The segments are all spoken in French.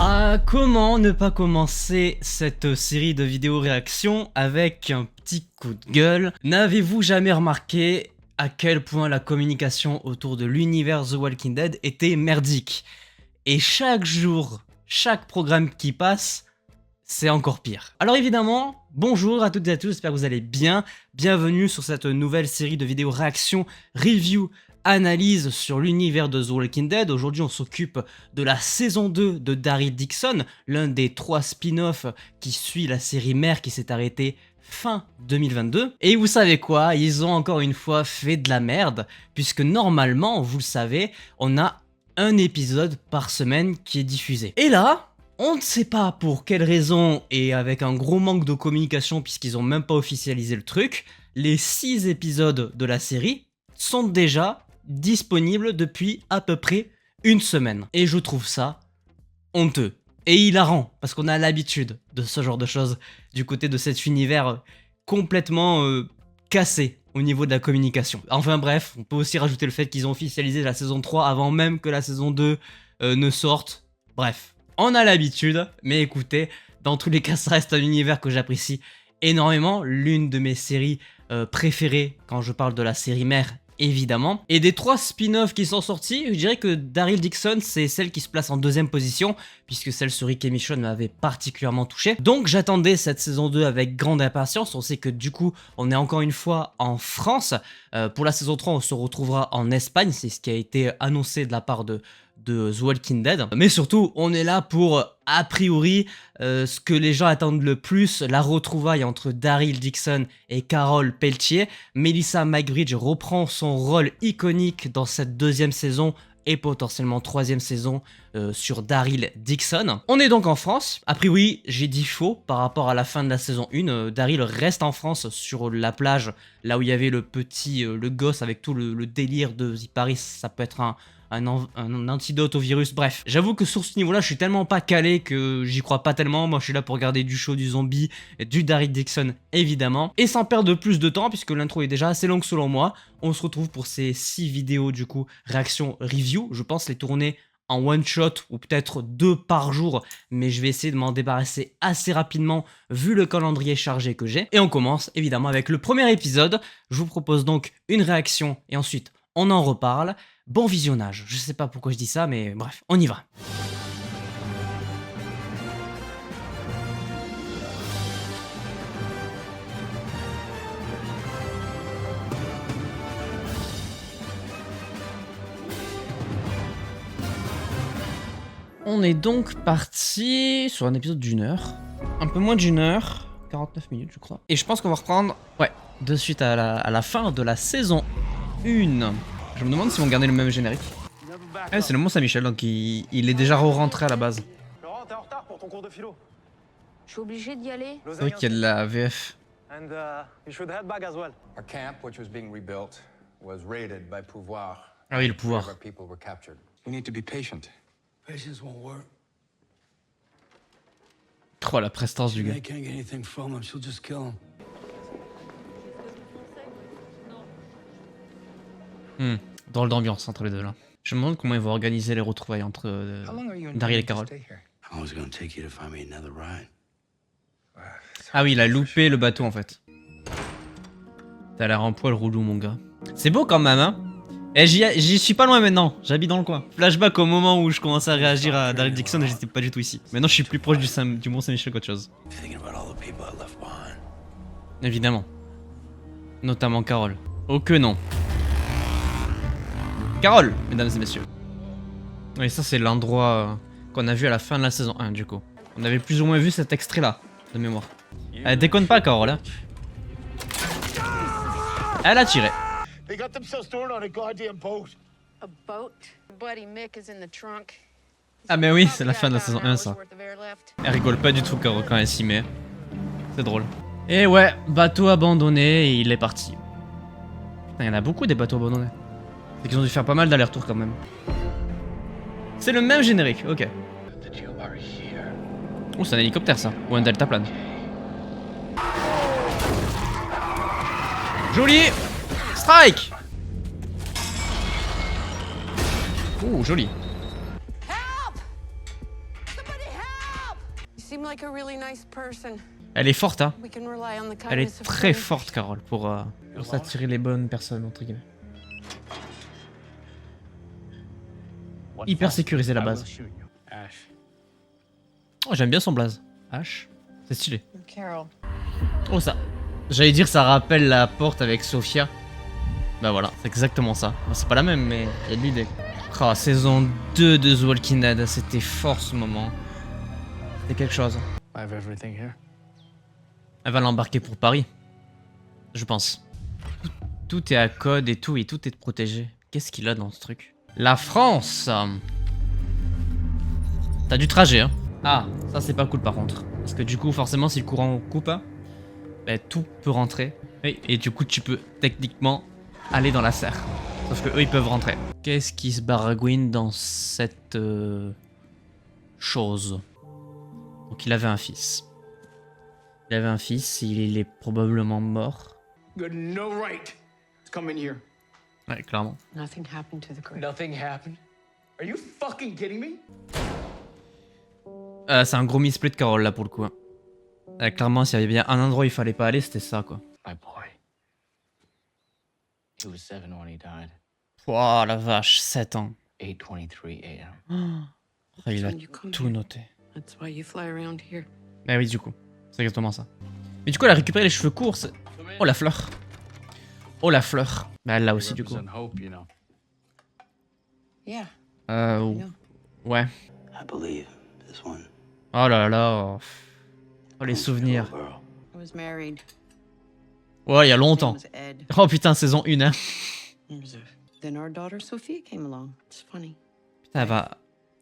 Ah, comment ne pas commencer cette série de vidéos réactions avec un petit coup de gueule? N'avez-vous jamais remarqué à quel point la communication autour de l'univers The Walking Dead était merdique? Et chaque jour, chaque programme qui passe, c'est encore pire. Alors évidemment, bonjour à toutes et à tous, j'espère que vous allez bien. Bienvenue sur cette nouvelle série de vidéos réactions, review, analyse sur l'univers de The Walking Dead. Aujourd'hui, on s'occupe de la saison 2 de Daryl Dixon, l'un des 3 spin-offs qui suit la série mère qui s'est arrêtée fin 2022. Et vous savez quoi, ils ont encore une fois fait de la merde, puisque normalement, vous le savez, on a un épisode par semaine qui est diffusé. Et là, on ne sait pas pour quelle raison et avec un gros manque de communication puisqu'ils ont même pas officialisé le truc, les 6 épisodes de la série sont déjà disponibles depuis à peu près une semaine. Et je trouve ça honteux et hilarant parce qu'on a l'habitude de ce genre de choses du côté de cet univers complètement cassé au niveau de la communication. Enfin bref, on peut aussi rajouter le fait qu'ils ont officialisé la saison 3 avant même que la saison 2 ne sorte. Bref. On a l'habitude, mais écoutez, dans tous les cas, ça reste un univers que j'apprécie énormément. L'une de mes séries préférées quand je parle de la série mère, évidemment. Et des 3 spin-offs qui sont sortis, je dirais que Daryl Dixon, c'est celle qui se place en 2e position, puisque celle sur Rick et Michonne m'avait particulièrement touché. Donc j'attendais cette saison 2 avec grande impatience. On sait que du coup, on est encore une fois en France. Pour la saison 3, on se retrouvera en Espagne. C'est ce qui a été annoncé de la part de The Walking Dead, mais surtout on est là pour a priori ce que les gens attendent le plus, la retrouvaille entre Daryl Dixon et Carol Pelletier. Melissa McBride reprend son rôle iconique dans cette 2e saison et potentiellement 3e saison sur Daryl Dixon. On est donc en France. A priori, j'ai dit faux par rapport à la fin de la saison 1. Daryl reste en France sur la plage, là où il y avait le petit, le gosse avec tout le délire de il paraît ça peut être un antidote au virus. Bref, j'avoue que sur ce niveau-là, je suis tellement pas calé que j'y crois pas tellement. Moi, je suis là pour regarder du show, du zombie, du Daryl Dixon, évidemment. Et sans perdre plus de temps, puisque l'intro est déjà assez longue selon moi, on se retrouve pour ces 6 vidéos, du coup, réaction review. Je pense les tourner en one shot ou peut-être 2 par jour, mais je vais essayer de m'en débarrasser assez rapidement vu le calendrier chargé que j'ai. Et on commence évidemment avec le premier épisode. Je vous propose donc une réaction et ensuite on en reparle. Bon visionnage, je sais pas pourquoi je dis ça, mais bref, on y va. On est donc parti sur un épisode d'1 heure. Un peu moins d'1 heure, 49 minutes je crois. Et je pense qu'on va reprendre, ouais, de suite à la fin de la saison 1. Je me demande si vont garder le même générique. Ah, c'est le Mont Saint-Michel, donc il est déjà re-rentré à la base. Laurent, t'es en retard pour ton cours de philo. Je suis obligé d'y aller. C'est vrai qu'il y a de la VF. And you should head back as well. Our camp, which was being rebuilt, was raided by Pouvoir. Ah oui, le pouvoir. Our people were captured. We need to be patient. Patience won't work. Oh, la prestance du gars. I can't get anything from him. She'll just kill him. Drôle d'ambiance entre les deux là. Je me demande comment ils vont organiser les retrouvailles entre Daryl et Carol. How long is it gonna take you to find me another ride? Ah oui, il a loupé le bateau en fait. T'as l'air en poil roulou mon gars. C'est beau quand même hein. Et j'y suis pas loin maintenant, j'habite dans le coin. Flashback au moment où je commençais à réagir à Daryl Dixon et j'étais pas du tout ici. Maintenant je suis plus proche du Mont Saint-Michel qu'autre chose. Thinking about all the people I left behind. Évidemment. Notamment Carol. Oh que non. Carol, mesdames et messieurs. Oui, ça c'est l'endroit qu'on a vu à la fin de la saison 1 du coup. On avait plus ou moins vu cet extrait là, de mémoire. Elle déconne pas Carol hein. Elle a tiré. They got themselves thrown on a goddamn boat. A boat? Buddy Mick is in the trunk. Ah mais oui, c'est la fin de la saison 1 ça. Elle rigole pas du tout Carol quand elle s'y met. C'est drôle. Et ouais, bateau abandonné et il est parti. Putain, il y en a beaucoup des bateaux abandonnés. C'est qu'ils ont dû faire pas mal d'allers-retours quand même. C'est le même générique, ok. Oh, c'est un hélicoptère ça, ou un deltaplane. Joli. Strike. Oh, joli. Help! Somebody seem like a really nice person. Elle est forte, hein. We can rely on the Elle est kindness of très friends. forte, Carole, pour s'attirer les bonnes personnes, entre guillemets. Hyper sécurisé la base. Ash. Oh, j'aime bien son blaze. H, c'est stylé. Carol. Oh, ça. J'allais dire, ça rappelle la porte avec Sophia. Bah voilà, c'est exactement ça. Bon, c'est pas la même, mais il y a de l'idée. Oh, saison 2 de The Walking Dead, c'était fort ce moment. C'était quelque chose. I have everything here. Elle va l'embarquer pour Paris. Je pense. Tout est à code et tout est protégé. Qu'est-ce qu'il a dans ce truc? La France. T'as du trajet, hein. Ah, ça c'est pas cool par contre. Parce que du coup, forcément, si le courant coupe, bah, tout peut rentrer. Et du coup, tu peux techniquement aller dans la serre. Sauf que eux, ils peuvent rentrer. Qu'est-ce qui se baragouine dans cette chose? Donc il avait un fils. Il avait un fils, il est probablement mort. You had no right to come in here. Ouais, clairement. Nothing happened to the girl. Nothing happened. Are you fucking kidding me? C'est un gros misplay de Carole là pour le coup. Hein. Clairement, s'il y avait bien un endroit où il fallait pas aller, c'était ça quoi. My boy. He was 7 when he died. Wouah, la vache, 7 ans. 8:23 a.m. Oh, il a When you come tout here. noté. That's why you fly around here. Mais oui, du coup. C'est exactement ça. Mais du coup, elle a récupéré les cheveux courts. Oh la fleur. Oh la fleur. Bah elle l'a aussi du coup. Represent hope, you know. Yeah. Ouais. I believe this one. Oh là là. Oh les souvenirs. Hello, girl. I was married. Ouais, il y a His name longtemps. was Ed. Oh putain, saison 1 hein. Then our daughter Sophia came along. It's funny. Putain,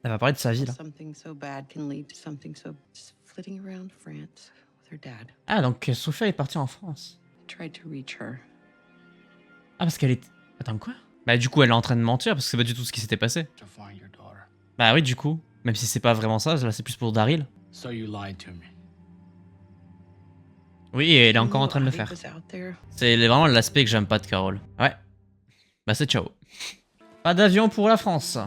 elle va parler de sa vie là. Something so bad can lead to something so just flitting around France with her dad. Ah donc Sophia est partie en France. I tried to reach her. Ah parce qu'elle est... Attends quoi? Bah du coup elle est en train de mentir parce que c'est pas du tout ce qui s'était passé. To find your daughter. Bah oui du coup. Même si c'est pas vraiment ça, là c'est plus pour Daryl. So you lied to me. Oui et elle est encore I en train de le knew Eddie faire. was out there. C'est vraiment l'aspect que j'aime pas de Carole. Ouais. Bah c'est ciao. Pas d'avion pour la France.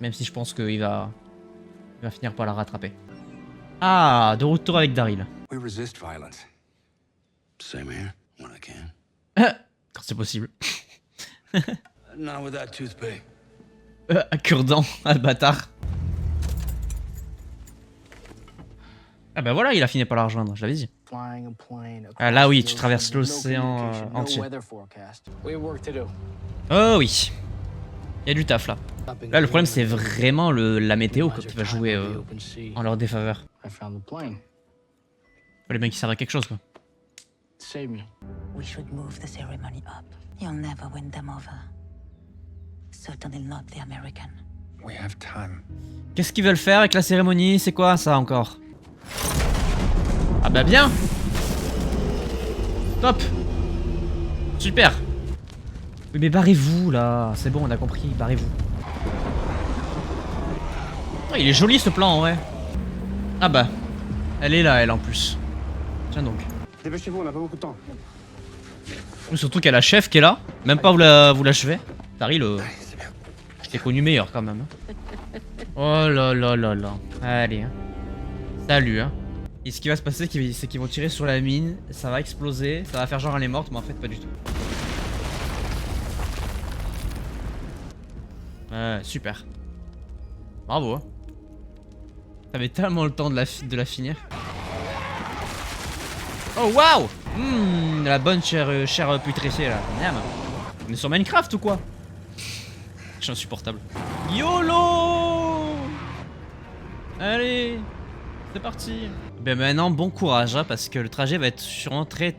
Même si je pense qu'il va finir par la rattraper. Ah, de retour avec Daryl. We resist violence. Same here, when I can. Quand c'est possible. Not with that toothpick. Cure-dent, ah le bâtard. Ah bah voilà, il a fini par la rejoindre, je l'avais dit. Flying a plane Ah là oui, across tu the traverses ocean, no l'océan communication, no entier. weather forecast. We have work to do. Oh oui. Il y a du taf là. Là le problème c'est vraiment la météo quoi, qui va jouer en leur défaveur. I found the plane. Les mecs qui servent à quelque chose quoi. Save me. We should move the ceremony up. You'll never win them over. Certainly not the American. We have time. Qu'est-ce qu'ils veulent faire avec la cérémonie? C'est quoi ça encore? Ah bah bien. Top. Super. Oui mais barrez-vous là. C'est bon on a compris, barrez-vous. Oh, il est joli ce plan en vrai. Ah bah. Elle est là elle en plus. Tiens donc. Dépêchez-vous, on n'a pas beaucoup de temps. Surtout qu'il y a la chef qui est là. Même pas vous l'achevez. Daryl, je t'ai connu meilleur quand même. Hein. Oh là là là là. Allez. Hein. Salut. Hein. Et ce qui va se passer, c'est qu'ils vont tirer sur la mine. Ça va exploser. Ça va faire genre elle est morte, mais en fait pas du tout. Ouais, super. Bravo. Hein. T'avais tellement le temps de la finir. Oh waouh. La bonne chair putréfiée là. Miam. On est sur Minecraft ou quoi? Je suis insupportable. YOLO. Allez. C'est parti. Ben maintenant bon courage hein, parce que le trajet va être sûrement très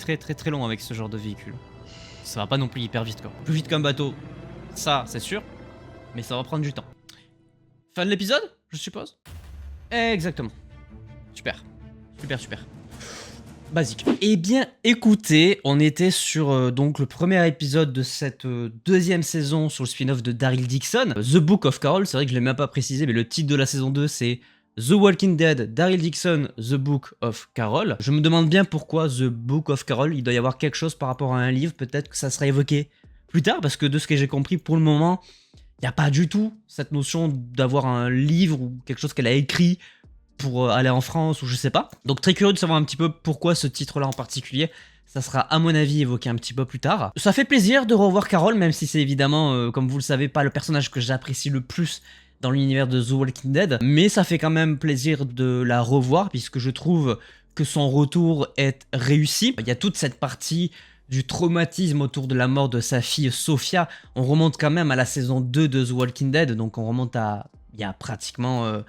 long avec ce genre de véhicule. Ça va pas non plus hyper vite quoi. Plus vite qu'un bateau. Ça c'est sûr. Mais ça va prendre du temps. Fin de l'épisode je suppose. Exactement. Super. Super. Basique. Eh bien, écoutez, on était sur donc le premier épisode de cette deuxième saison sur le spin-off de Daryl Dixon, The Book of Carol. C'est vrai que je l'ai même pas précisé, mais le titre de la saison 2 c'est The Walking Dead, Daryl Dixon, The Book of Carol. Je me demande bien pourquoi The Book of Carol. Il doit y avoir quelque chose par rapport à un livre. Peut-être que ça sera évoqué plus tard, parce que de ce que j'ai compris, pour le moment, il n'y a pas du tout cette notion d'avoir un livre ou quelque chose qu'elle a écrit pour aller en France ou je sais pas. Donc très curieux de savoir un petit peu pourquoi ce titre-là en particulier. Ça sera à mon avis évoqué un petit peu plus tard. Ça fait plaisir de revoir Carol, même si c'est évidemment, comme vous le savez, pas le personnage que j'apprécie le plus dans l'univers de The Walking Dead. Mais ça fait quand même plaisir de la revoir, puisque je trouve que son retour est réussi. Il y a toute cette partie du traumatisme autour de la mort de sa fille Sophia. On remonte quand même à la saison 2 de The Walking Dead, donc on remonte à il y a pratiquement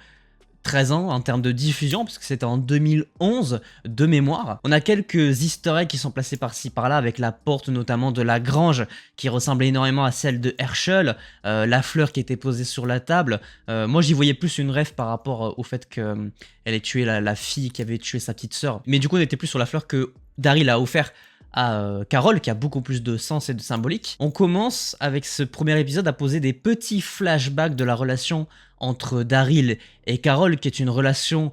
13 ans en termes de diffusion, parce que c'était en 2011 de mémoire. On a quelques easter eggs qui sont placés par-ci par-là, avec la porte notamment de la grange qui ressemblait énormément à celle de Herschel, la fleur qui était posée sur la table. Moi j'y voyais plus une rêve par rapport au fait qu'elle ait tué la fille qui avait tué sa petite sœur. Mais du coup on était plus sur la fleur que Daryl a offert à Carol, qui a beaucoup plus de sens et de symbolique. On commence avec ce premier épisode à poser des petits flashbacks de la relation entre Daryl et Carol, qui est une relation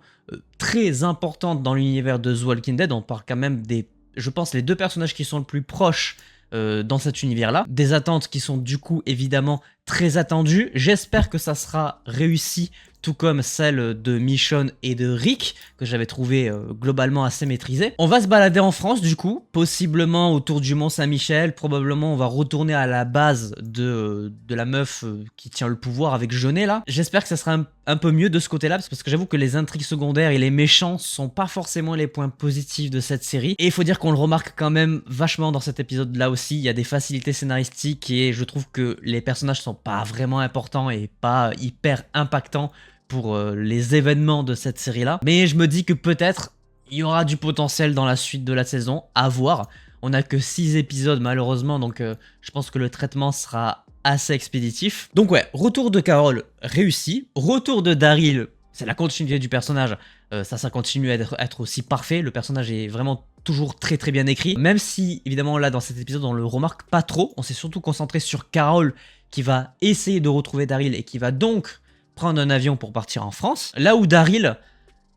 très importante dans l'univers de The Walking Dead. On parle quand même des, je pense, les deux personnages qui sont le plus proches dans cet univers-là. Des attentes qui sont du coup évidemment très attendues. J'espère que ça sera réussi, tout comme celle de Michonne et de Rick, que j'avais trouvé globalement assez maîtrisée. On va se balader en France du coup, possiblement autour du Mont Saint-Michel, probablement on va retourner à la base de la meuf qui tient le pouvoir avec Jeunet là. J'espère que ça sera un peu mieux de ce côté-là, parce que j'avoue que les intrigues secondaires et les méchants sont pas forcément les points positifs de cette série. Et il faut dire qu'on le remarque quand même vachement dans cet épisode-là aussi, il y a des facilités scénaristiques et je trouve que les personnages sont pas vraiment importants et pas hyper impactants pour les événements de cette série-là. Mais je me dis que peut-être il y aura du potentiel dans la suite de la saison, à voir. On n'a que 6 épisodes malheureusement, donc je pense que le traitement sera assez expéditif. Donc ouais, retour de Carol réussi, retour de Daryl, c'est la continuité du personnage, ça continue à être aussi parfait, le personnage est vraiment toujours très très bien écrit, même si évidemment là dans cet épisode on le remarque pas trop, on s'est surtout concentré sur Carol qui va essayer de retrouver Daryl et qui va donc prendre un avion pour partir en France. Là où Daryl,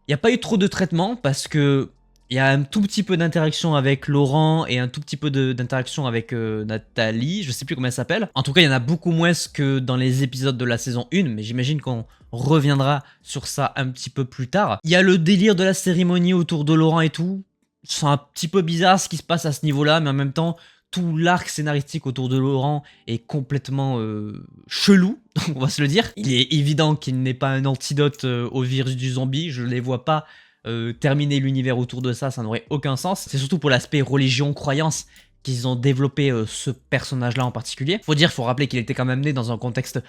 il n'y a pas eu trop de traitement parce que il y a un tout petit peu d'interaction avec Laurent et un tout petit peu d'interaction avec Nathalie, je sais plus comment elle s'appelle. En tout cas, il y en a beaucoup moins que dans les épisodes de la saison 1, mais j'imagine qu'on reviendra sur ça un petit peu plus tard. Il y a le délire de la cérémonie autour de Laurent et tout. C'est un petit peu bizarre ce qui se passe à ce niveau-là, mais en même temps, tout l'arc scénaristique autour de Laurent est complètement chelou, on va se le dire. Il est évident qu'il n'est pas un antidote au virus du zombie, je ne les vois pas terminer l'univers autour de ça, ça n'aurait aucun sens. C'est surtout pour l'aspect religion, croyance qu'ils ont développé ce personnage-là en particulier. Faut rappeler qu'il était quand même né dans un contexte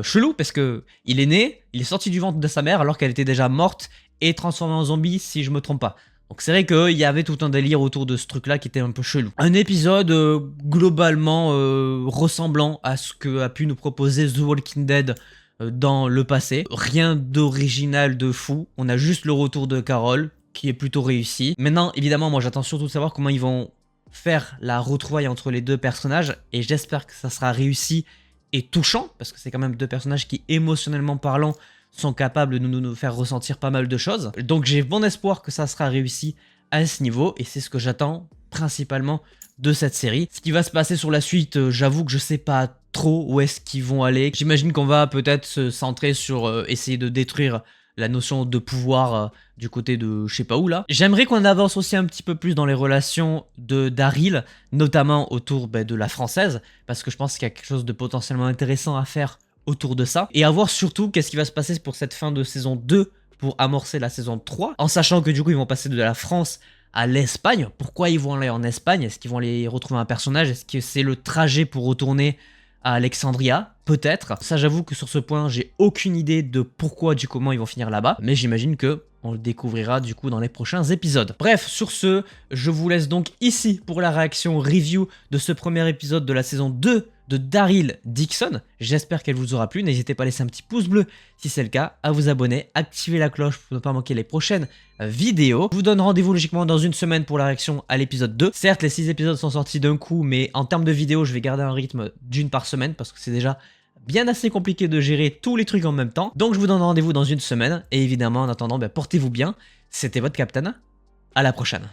chelou, parce que il est né, il est sorti du ventre de sa mère alors qu'elle était déjà morte et transformée en zombie si je me trompe pas. Donc c'est vrai qu'il y avait tout un délire autour de ce truc-là qui était un peu chelou. Un épisode globalement ressemblant à ce que a pu nous proposer The Walking Dead dans le passé. Rien d'original de fou, on a juste le retour de Carol qui est plutôt réussi. Maintenant évidemment moi j'attends surtout de savoir comment ils vont faire la retrouvaille entre les deux personnages et j'espère que ça sera réussi et touchant parce que c'est quand même deux personnages qui émotionnellement parlant sont capables de nous faire ressentir pas mal de choses. Donc j'ai bon espoir que ça sera réussi à ce niveau et c'est ce que j'attends principalement de cette série. Ce qui va se passer sur la suite, j'avoue que je sais pas trop où est-ce qu'ils vont aller. J'imagine qu'on va peut-être se centrer sur essayer de détruire la notion de pouvoir du côté de je sais pas où là. J'aimerais qu'on avance aussi un petit peu plus dans les relations de Daryl, notamment autour de la française, parce que je pense qu'il y a quelque chose de potentiellement intéressant à faire autour de ça. Et à voir surtout qu'est-ce qui va se passer pour cette fin de saison 2 pour amorcer la saison 3, en sachant que du coup ils vont passer de la France à l'Espagne. Pourquoi ils vont aller en Espagne? Est-ce qu'ils vont aller retrouver un personnage? Est-ce que c'est le trajet pour retourner à Alexandria? Peut-être. Ça j'avoue que sur ce point j'ai aucune idée de pourquoi du comment ils vont finir là-bas, mais j'imagine que on le découvrira du coup dans les prochains épisodes. Bref, sur ce, je vous laisse donc ici pour la réaction review de ce premier épisode de la saison 2 de Daryl Dixon. J'espère qu'elle vous aura plu. N'hésitez pas à laisser un petit pouce bleu si c'est le cas, à vous abonner, activer la cloche pour ne pas manquer les prochaines vidéos. Je vous donne rendez-vous logiquement dans une semaine pour la réaction à l'épisode 2. Certes, les 6 épisodes sont sortis d'un coup, mais en termes de vidéos, je vais garder un rythme d'une par semaine parce que c'est déjà bien assez compliqué de gérer tous les trucs en même temps. Donc je vous donne rendez-vous dans une semaine. Et évidemment, en attendant, portez-vous bien. C'était votre Captain. À la prochaine.